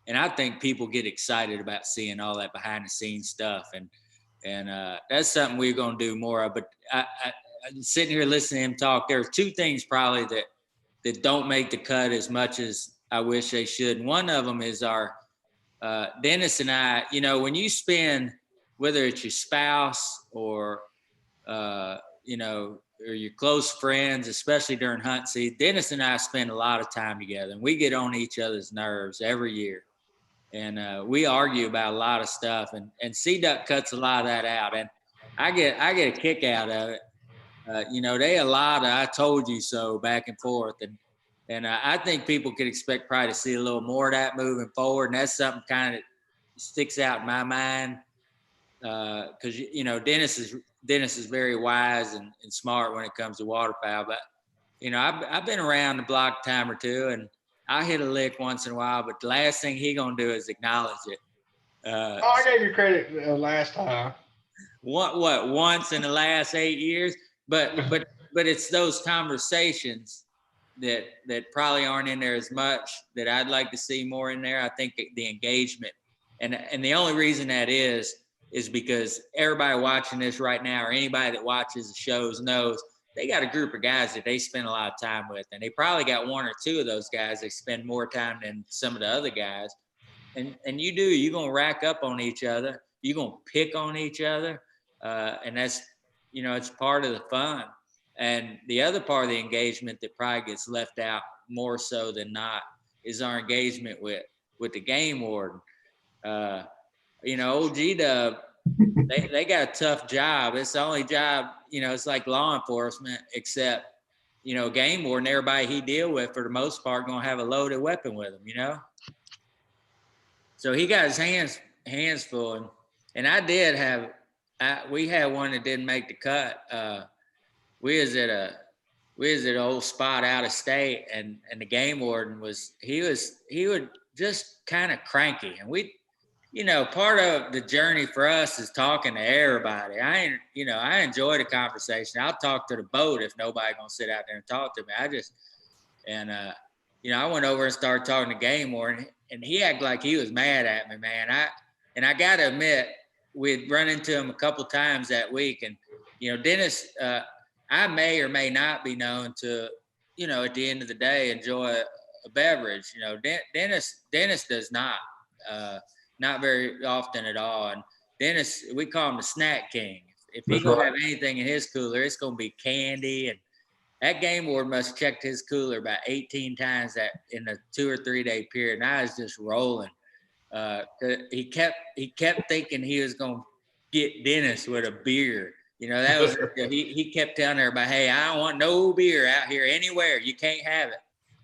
And I think people get excited about seeing all that behind the scenes stuff, and that's something we're going to do more of. But I'm sitting here listening to him talk. There are two things probably that don't make the cut as much as I wish they should. And one of them is our Dennis and I. You know, when you spend, whether it's your spouse or you know, or your close friends, especially during hunt season, Dennis and I spend a lot of time together, and we get on each other's nerves every year. And we argue about a lot of stuff, and C-Duck cuts a lot of that out, and I get a kick out of it. You know, they a lot of "I told you so" back and forth, and I think people could expect probably to see a little more of that moving forward, and that's something kind of sticks out in my mind because you know Dennis is very wise and smart when it comes to waterfowl, but you know I've been around the block a time or two, and I hit a lick once in a while, but the last thing he gonna do is acknowledge it. I gave you credit last time. What once in the last 8 years? But it's those conversations that probably aren't in there as much that I'd like to see more in there. I think the engagement, and the only reason that is because everybody watching this right now, or anybody that watches the shows, knows they got a group of guys that they spend a lot of time with, and they probably got one or two of those guys they spend more time than some of the other guys. And you're gonna rack up on each other, you're gonna pick on each other, and that's, you know, it's part of the fun. And the other part of the engagement that probably gets left out more so than not is our engagement with the game warden. You know, OG Dub, they got a tough job. It's the only job, you know, it's like law enforcement, except, you know, game warden, everybody he deal with for the most part gonna have a loaded weapon with him, you know? So he got his hands full, and I did have. We had one that didn't make the cut. We was at an old spot out of state, and the game warden he would just kind of cranky, and we, you know, part of the journey for us is talking to everybody. I enjoy the conversation. I'll talk to the boat if nobody gonna sit out there and talk to me. You know, I went over and started talking to game warden, and he acted like he was mad at me, man. I got to admit, we'd run into him a couple times that week, and you know, Dennis, I may or may not be known to, you know, at the end of the day, enjoy a beverage. You know, Dennis does not very often at all. And Dennis, we call him the snack king. If he gonna have anything in his cooler, it's gonna be candy. And that game warden must have checked his cooler about 18 times that in a 2 or 3 day period. And I was just rolling. He kept thinking he was gonna get Dennis with a beer. You know, that was he kept telling everybody, "Hey, I don't want no beer out here anywhere. You can't have it."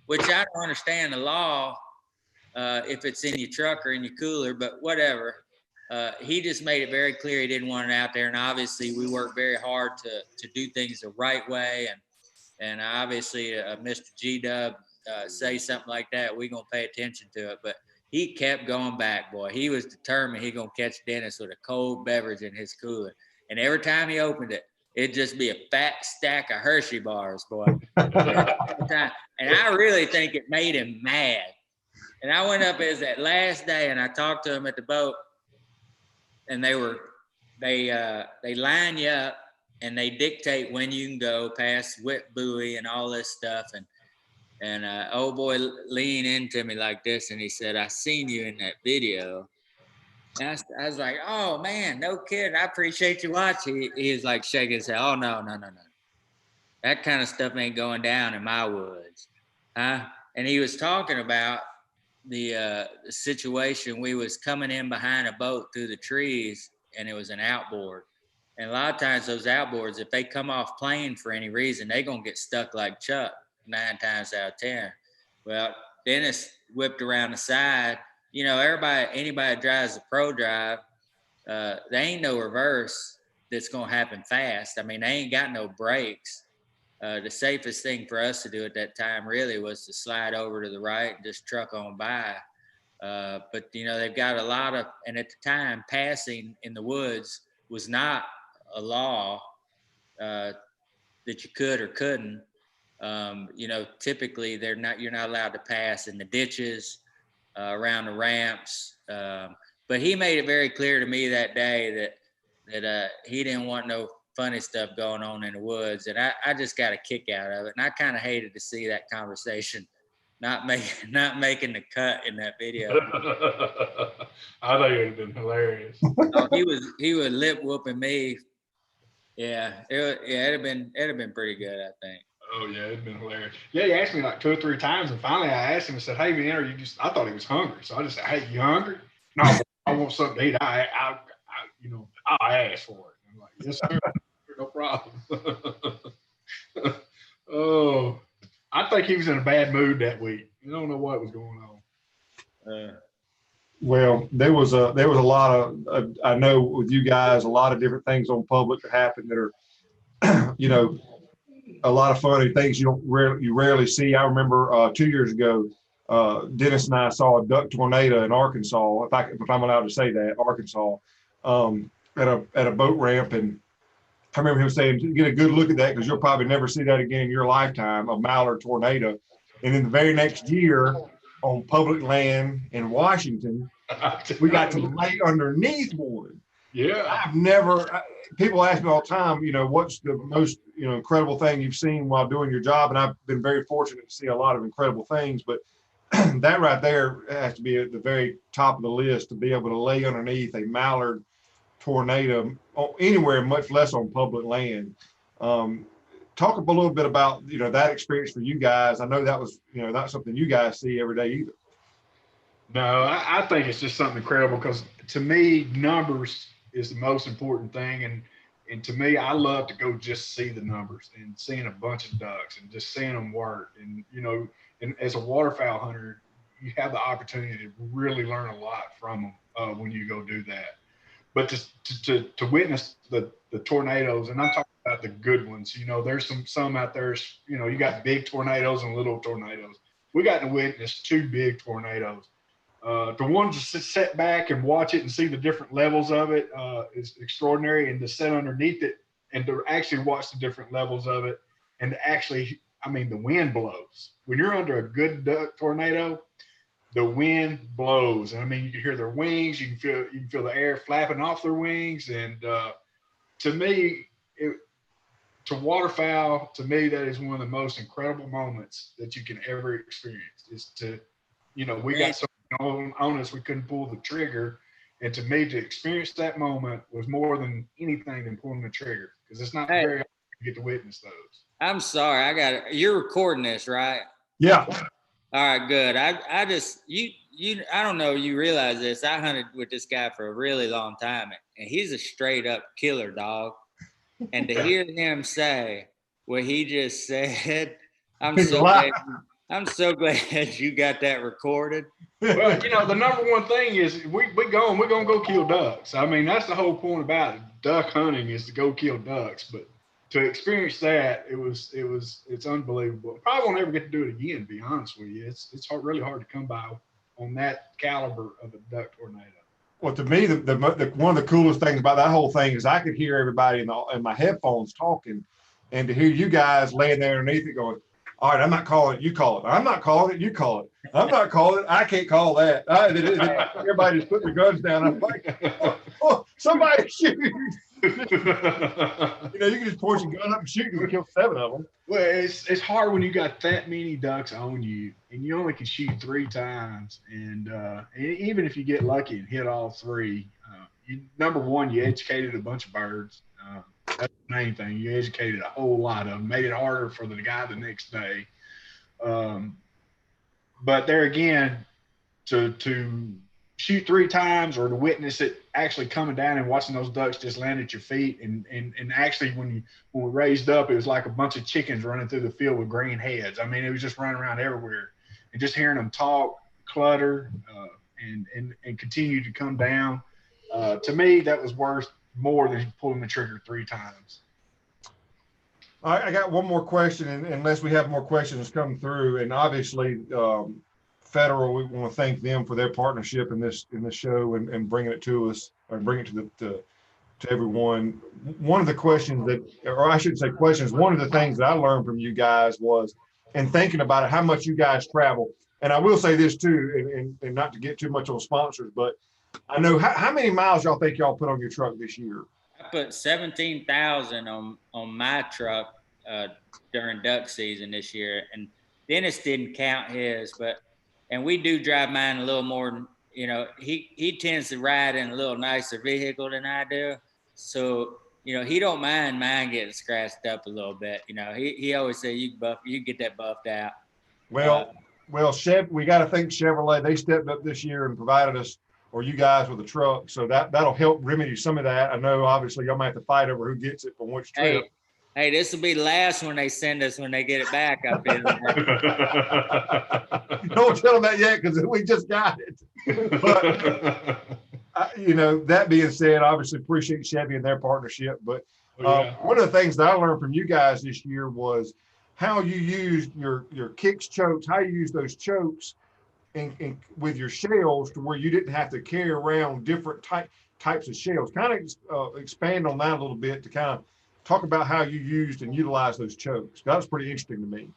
Which I don't understand the law if it's in your truck or in your cooler, but whatever. He just made it very clear he didn't want it out there, and obviously we work very hard to do things the right way, and obviously Mr. G-Dub say something like that, we're gonna pay attention to it. But he kept going back, boy. He was determined he gonna catch Dennis with a cold beverage in his cooler. And every time he opened it, it'd just be a fat stack of Hershey bars, boy. And I really think it made him mad. And I went up as that last day, and I talked to him at the boat, and they line you up, and they dictate when you can go past whip buoy and all this stuff. And old boy leaned into me like this, and he said, "I seen you in that video." And I was like, "Oh man, no kidding. I appreciate you watching." He was like shaking his head. "Oh no. That kind of stuff ain't going down in my woods." Huh? And he was talking about the situation. We was coming in behind a boat through the trees, and it was an outboard. And a lot of times those outboards, if they come off plane for any reason, they gonna get stuck like Chuck 9 times out of 10. Well, Dennis whipped around the side. You know, anybody that drives a pro drive, there ain't no reverse that's gonna happen fast. I mean, they ain't got no brakes. The safest thing for us to do at that time really was to slide over to the right and just truck on by. But you know, they've got a lot of, and at the time, passing in the woods was not a law that you could or couldn't. You know, typically you're not allowed to pass in the ditches, around the ramps. But he made it very clear to me that day that he didn't want no funny stuff going on in the woods, and I just got a kick out of it. And I kind of hated to see that conversation not making the cut in that video. I think it would have been hilarious. Oh, he was lip whooping me. Yeah, it'd have been pretty good, I think. Oh yeah, it'd been hilarious. Yeah, he asked me like 2 or 3 times, and finally I asked him and said, "Hey man, are you just?" I thought he was hungry, so I just said, "Hey, you hungry?" No, I want something to eat. I'll ask for it. I'm like, "Yes sir, no problem." Oh, I think he was in a bad mood that week. You don't know what was going on. Well, there was a lot of I know with you guys a lot of different things on public that happen that are you know, a lot of funny things you rarely see. I remember 2 years ago, Dennis and I saw a duck tornado in Arkansas, if I'm allowed to say that, Arkansas, at a boat ramp, and I remember him saying, "Get a good look at that because you'll probably never see that again in your lifetime, a Mallard tornado." And then the very next year, on public land in Washington, we got to lay underneath one. Yeah. I've never, people ask me all the time, you know, what's the most, you know, incredible thing you've seen while doing your job? And I've been very fortunate to see a lot of incredible things, but that right there has to be at the very top of the list, to be able to lay underneath a Mallard tornado anywhere, much less on public land. Talk a little bit about, you know, that experience for you guys. I know that was, you know, not something you guys see every day either. No, I think it's just something incredible because to me, numbers is the most important thing. And to me, I love to go just see the numbers and seeing a bunch of ducks and just seeing them work. And, you know, and as a waterfowl hunter, you have the opportunity to really learn a lot from them when you go do that. But to witness the tornadoes, and I'm talking about the good ones, you know, there's some out there, you know, you got big tornadoes and little tornadoes. We got to witness 2 big tornadoes. The one to sit back and watch it and see the different levels of it is extraordinary, and to sit underneath it and to actually watch the different levels of it, and to actually, I mean, the wind blows. When you're under a good duck tornado, the wind blows. And I mean, you can hear their wings, you can feel the air flapping off their wings. And to me, to waterfowl, to me, that is one of the most incredible moments that you can ever experience. Is to, you know, we got so on us we couldn't pull the trigger, and to me, to experience that moment was more than anything than pulling the trigger, because it's not very often you get to witness those. I'm sorry, you're recording this, right? Yeah. All right, good. I just I don't know if you realize this. I hunted with this guy for a really long time, and he's a straight up killer dog. And to hear him say what he just said, I'm so glad you got that recorded. Well, you know, the number one thing is we're gonna go kill ducks. I mean, that's the whole point about it. Duck hunting is to go kill ducks. But to experience that, it's unbelievable. Probably won't ever get to do it again, to be honest with you. It's really hard to come by on that caliber of a duck tornado. Well, to me, the one of the coolest things about that whole thing is I could hear everybody in my headphones talking, and to hear you guys laying there underneath it going, "All right, I'm not calling it, you call it. I'm not calling it, you call it. I'm not calling it, I can't call that." Everybody just put their guns down. I'm like, oh, somebody shoot. You know, you can just point your gun up and shoot and kill 7 of them. Well, it's hard when you got that many ducks on you and you only can shoot 3 times. And even if you get lucky and hit all 3, number one, you educated a bunch of birds. That's the main thing. You educated a whole lot of them, made it harder for the guy the next day. But there again, to shoot 3 times or to witness it actually coming down and watching those ducks just land at your feet. And actually when we raised up, it was like a bunch of chickens running through the field with green heads. I mean, it was just running around everywhere, and just hearing them talk, clutter, and continue to come down. To me, that was worth more than pulling the trigger 3 times. I got one more question, and unless we have more questions come through, and obviously Federal, we want to thank them for their partnership in this show and bringing it to us, or bringing it to everyone. One of the questions that, or I should say questions, one of the things that I learned from you guys was, and thinking about it, how much you guys travel. And I will say this too, and not to get too much on sponsors, but I know how many miles y'all think y'all put on your truck this year? I put 17,000 on my truck during duck season this year, and Dennis didn't count his, and we do drive mine a little more. You know, he tends to ride in a little nicer vehicle than I do, so you know he don't mind mine getting scratched up a little bit. You know, he always say you get that buffed out. Well, we got to thank Chevrolet. They stepped up this year and provided us, or you guys, with a truck, so that'll help remedy some of that. I know obviously y'all might have to fight over who gets it from which trip. Hey, this will be the last one they send us when they get it back. I feel like. Don't tell them that yet, because we just got it. But you know, that being said, obviously appreciate Chevy and their partnership. But one of the things that I learned from you guys this year was how you used your kicks, chokes, how you use those chokes and with your shells to where you didn't have to carry around different types of shells. Kind of expand on that a little bit to kind of talk about how you used and utilized those chokes. That was pretty interesting to me.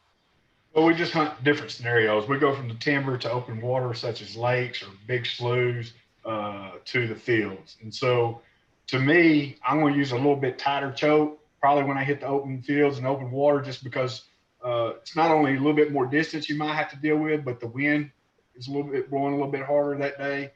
Well, we just hunt different scenarios. We go from the timber to open water, such as lakes or big sloughs, to the fields. And so to me, I'm going to use a little bit tighter choke, probably when I hit the open fields and open water, just because it's not only a little bit more distance you might have to deal with, but the wind is a little bit blowing a little bit harder that day.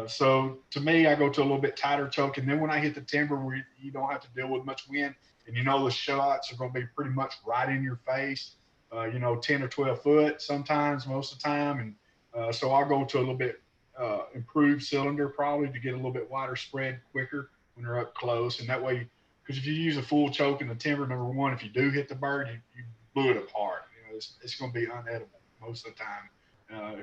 So to me, I go to a little bit tighter choke. And then when I hit the timber where you don't have to deal with much wind, and you know the shots are going to be pretty much right in your face, 10 or 12 foot sometimes, most of the time. And so I'll go to a little bit improved cylinder probably to get a little bit wider spread quicker when they're up close. And that way, because if you use a full choke in the timber, number one, if you do hit the bird, you blew it apart. It's going to be unedible most of the time.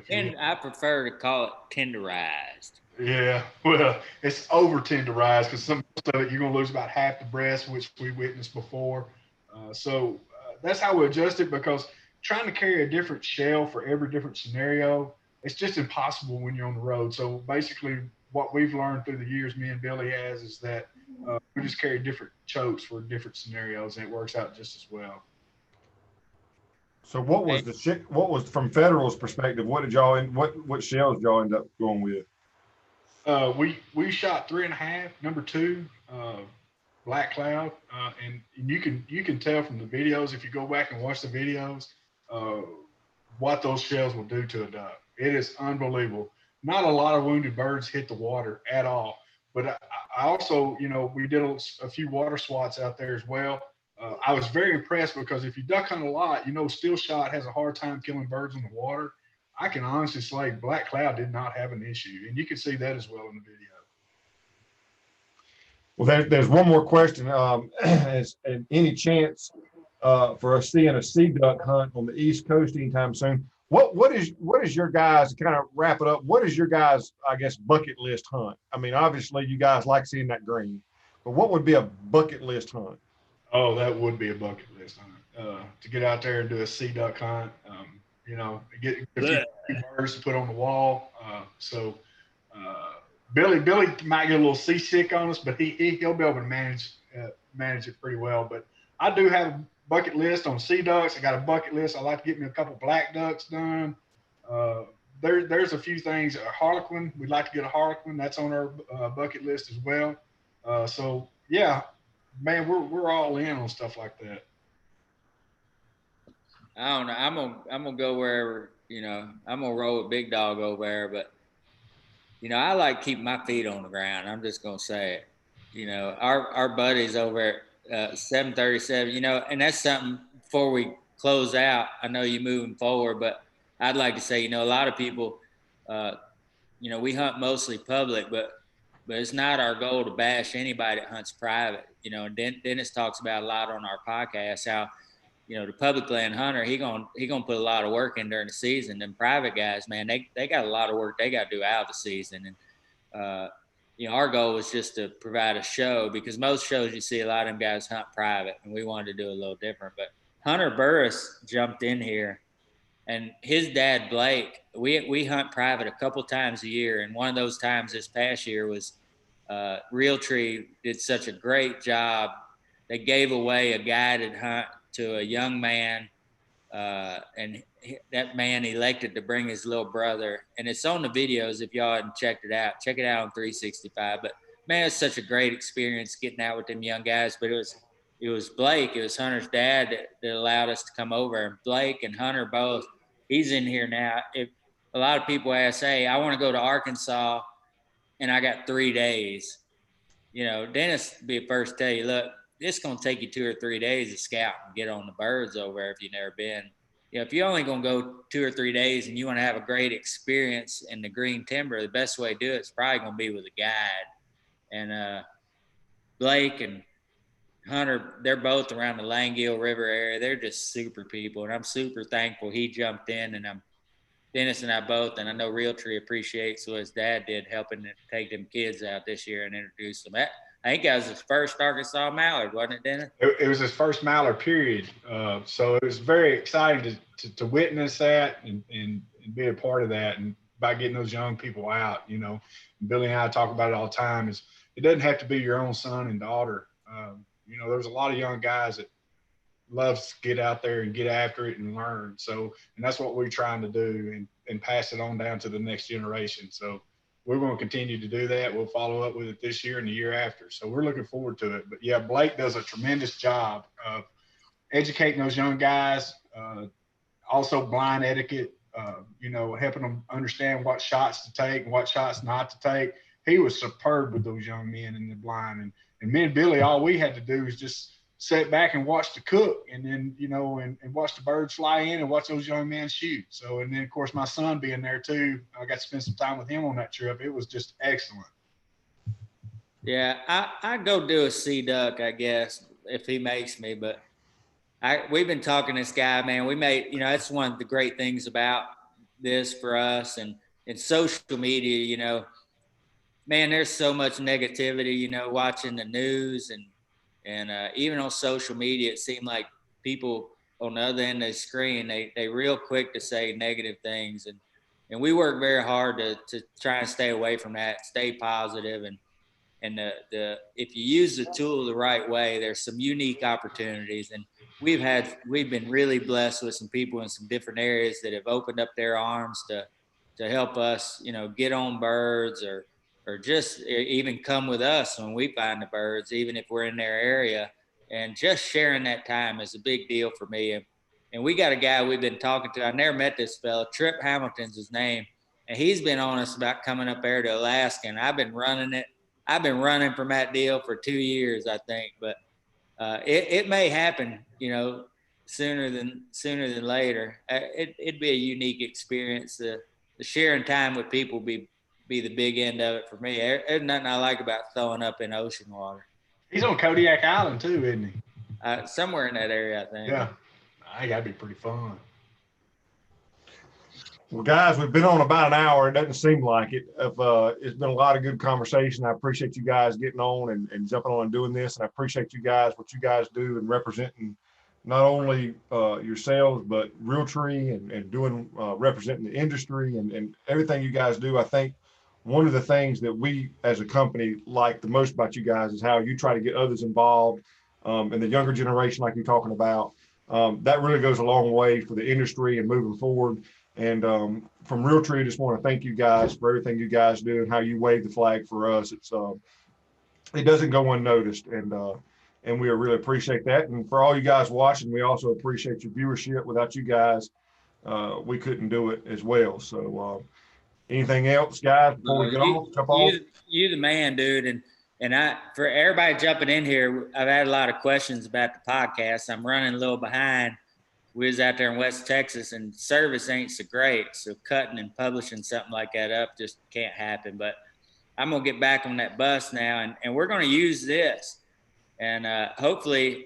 And I prefer to call it tenderized. Yeah, well, it's over tenderized because some of it you're going to lose about half the breast, which we witnessed before. So that's how we adjust it, because trying to carry a different shell for every different scenario, it's just impossible when you're on the road. So basically what we've learned through the years, me and Billy has, is that we just carry different chokes for different scenarios, and it works out just as well. So what was from Federal's perspective? What did y'all what shells y'all end up going with? We shot 3.5, number 2, Black Cloud, and you can tell from the videos, if you go back and watch the videos, what those shells will do to a duck. It is unbelievable. Not a lot of wounded birds hit the water at all, but I also, we did a few water swats out there as well. I was very impressed, because if you duck hunt a lot, still shot has a hard time killing birds in the water. I can honestly say Black Cloud did not have an issue, and you can see that as well in the video. Well, there's one more question. And any chance for us seeing a sea duck hunt on the East Coast anytime soon? What is your guys, to kind of wrap it up, what is your guys, I guess, bucket list hunt? I mean, obviously you guys like seeing that green, but what would be a bucket list hunt? Oh, that would be a bucket list hunt. To get out there and do a sea duck hunt, get a few birds to put on the wall. Billy might get a little seasick on us, but he'll be able to manage it pretty well. But I do have a bucket list on sea ducks. I got a bucket list. I like to get me a couple black ducks done. There's a few things. A harlequin, we'd like to get a harlequin. That's on our bucket list as well. So yeah. Man, we're all in on stuff like that. I don't know. I'm gonna go wherever, I'm gonna roll with Big Dog over there, but I like keeping my feet on the ground. I'm just gonna say it. Our buddies over at 737, and that's something before we close out. I know you're moving forward, but I'd like to say, a lot of people You know, we hunt mostly public, but it's not our goal to bash anybody that hunts private. You know, Dennis talks about a lot on our podcast how, you know, the public land hunter, he gonna put a lot of work in during the season. Them private guys, man, they got a lot of work they got to do out of the season. And you know, our goal was just to provide a show, because most shows you see a lot of them guys hunt private, and we wanted to do a little different. But Hunter Burris jumped in here, and his dad Blake, we hunt private a couple times a year, and one of those times this past year was Realtree did such a great job. They gave away a guided hunt to a young man, and that man elected to bring his little brother. And it's on the videos if y'all hadn't checked it out. Check it out on 365. But man, it's such a great experience getting out with them young guys. But it was Blake, it was Hunter's dad that allowed us to come over. And Blake and Hunter both, he's in here now. If a lot of people ask, hey, I want to go to Arkansas and I got 3 days, you know, Dennis would be the first to tell you, look, it's going to take you 2 or 3 days to scout and get on the birds over there if you've never been. You know, if you're only going to go 2 or 3 days and you want to have a great experience in the green timber, the best way to do it is probably going to be with a guide. And Blake and Hunter, they're both around the Langill River area. They're just super people, and I'm super thankful he jumped in, and Dennis and I both, and I know Realtree appreciates what his dad did, helping to take them kids out this year and introduce them. I think that was his first Arkansas mallard, wasn't it, Dennis? It was his first mallard, period. So it was very exciting to witness that and be a part of that, and by getting those young people out. You know, Billy and I talk about it all the time. Is it doesn't have to be your own son and daughter. You know, there's a lot of young guys that loves to get out there and get after it and learn. So, and that's what we're trying to do, and pass it on down to the next generation. So we're going to continue to do that. We'll follow up with it this year and the year after. So we're looking forward to it. But yeah, Blake does a tremendous job of educating those young guys, also blind etiquette, you know, helping them understand what shots to take and what shots not to take. He was superb with those young men in the blind. And me and Billy, all we had to do was just sit back and watch the cook, and then, you know, and watch the birds fly in and watch those young men shoot. So, and then of course my son being there too, I got to spend some time with him on that trip. It was just excellent. Yeah, I go do a sea duck, I guess, if he makes me, but we've been talking to this guy, man. We made, you know, that's one of the great things about this for us, and social media, you know, man, there's so much negativity, you know, watching the news and even on social media, it seemed like people on the other end of the screen, they real quick to say negative things. And we work very hard to try and stay away from that, stay positive. And if you use the tool the right way, there's some unique opportunities. And we've been really blessed with some people in some different areas that have opened up their arms to help us, you know, get on birds or just even come with us when we find the birds, even if we're in their area. And just sharing that time is a big deal for me. And we got a guy we've been talking to. I never met this fella. Trip Hamilton's his name. And he's been on us about coming up there to Alaska. And I've been running it. I've been running from that deal for 2 years, I think. But it may happen, you know, sooner than later. It'd be a unique experience. The sharing time with people be the big end of it for me. There's nothing I like about throwing up in ocean water. He's on Kodiak Island too, isn't he? Somewhere in that area, I think. Yeah, I think that'd be pretty fun. Well, guys, we've been on about an hour. It doesn't seem like it. It's been a lot of good conversation. I appreciate you guys getting on and jumping on and doing this. And I appreciate you guys, what you guys do and representing not only yourselves, but Realtree and doing representing the industry and everything you guys do. I think one of the things that we as a company like the most about you guys is how you try to get others involved and the younger generation, like you're talking about. That really goes a long way for the industry and moving forward. And from Realtree, I just want to thank you guys for everything you guys do and how you wave the flag for us. It doesn't go unnoticed, and we really appreciate that. And for all you guys watching, we also appreciate your viewership. Without you guys, we couldn't do it as well. So anything else, guys, before we jump off? You the man, dude. And for everybody jumping in here, I've had a lot of questions about the podcast. I'm running a little behind we was out there in West Texas and service ain't so great. So cutting and publishing something like that up just can't happen. But I'm going to get back on that bus now, and we're going to use this. And hopefully,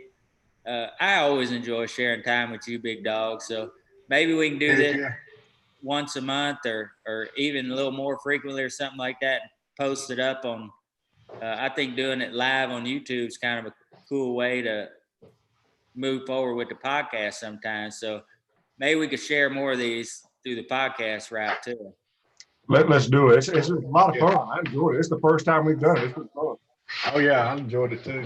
I always enjoy sharing time with you, big dog. So maybe we can do this once a month or even a little more frequently or something like that. Post it up on, I think doing it live on YouTube is kind of a cool way to move forward with the podcast sometimes. So maybe we could share more of these through the podcast route too. Let's do it. It's a lot of fun. I enjoyed it. It's the first time we've done it. It's been fun. Oh yeah, I enjoyed it too.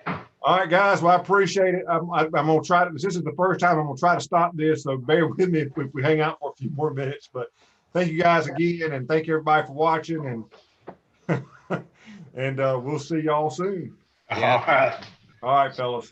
All right, guys. Well, I appreciate it. I'm going to try to, this is the first time I'm going to try to stop this. So bear with me if we hang out for a few more minutes, but thank you guys again. And thank everybody for watching, and we'll see y'all soon. Yeah. All right, fellas.